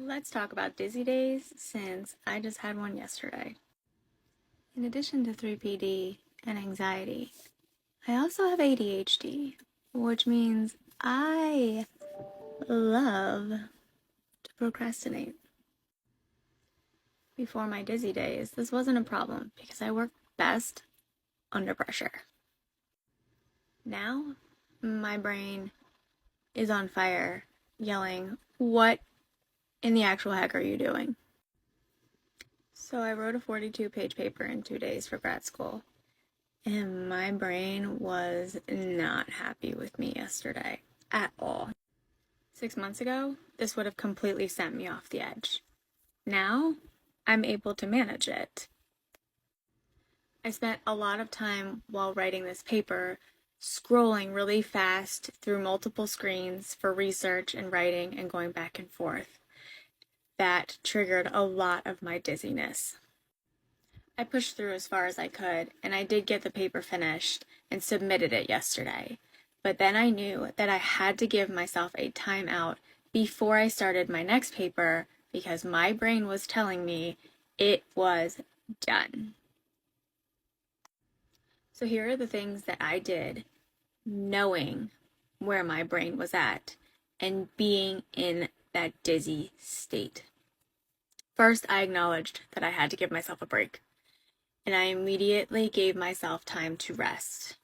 Let's talk about dizzy days since I just had one yesterday. In addition to 3PD and anxiety, I also have ADHD, which means I love to procrastinate. Before my dizzy days, this wasn't a problem because I work best under pressure. Now, my brain is on fire, yelling, "What in the actual heck are you doing?" So I wrote a 42-page paper in 2 days for grad school, and my brain was not happy with me yesterday at all. 6 months ago, this would have completely sent me off the edge. Now, I'm able to manage it. I spent a lot of time while writing this paper scrolling really fast through multiple screens for research and writing and going back and forth. That triggered a lot of my dizziness. I pushed through as far as I could, and I did get the paper finished and submitted it yesterday. But then I knew that I had to give myself a timeout before I started my next paper because my brain was telling me it was done. So here are the things that I did, knowing where my brain was at and being in that dizzy state. First, I acknowledged that I had to give myself a break, and I immediately gave myself time to rest.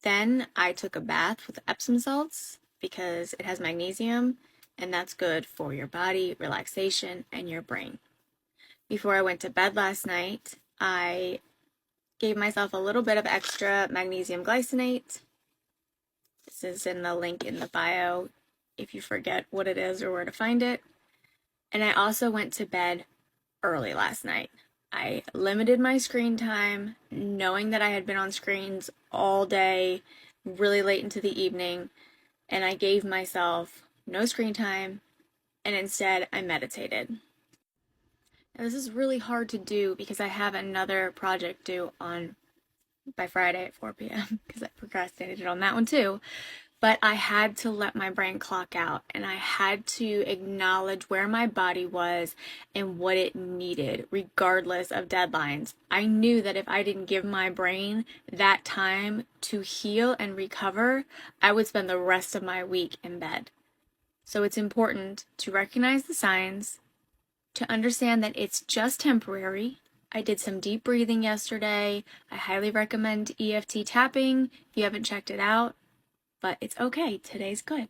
Then I took a bath with Epsom salts because it has magnesium, and that's good for your body, relaxation, and your brain. Before I went to bed last night, I gave myself a little bit of extra magnesium glycinate. This is in the link in the bio if you forget what it is or where to find it. And I also went to bed early last night. I limited my screen time, knowing that I had been on screens all day, really late into the evening, and I gave myself no screen time, and instead I meditated. Now, this is really hard to do because I have another project due by Friday at 4 p.m. because I procrastinated on that one too. But I had to let my brain clock out, and I had to acknowledge where my body was and what it needed, regardless of deadlines. I knew that if I didn't give my brain that time to heal and recover, I would spend the rest of my week in bed. So it's important to recognize the signs, to understand that it's just temporary. I did some deep breathing yesterday. I highly recommend EFT tapping if you haven't checked it out. But it's okay, today's good.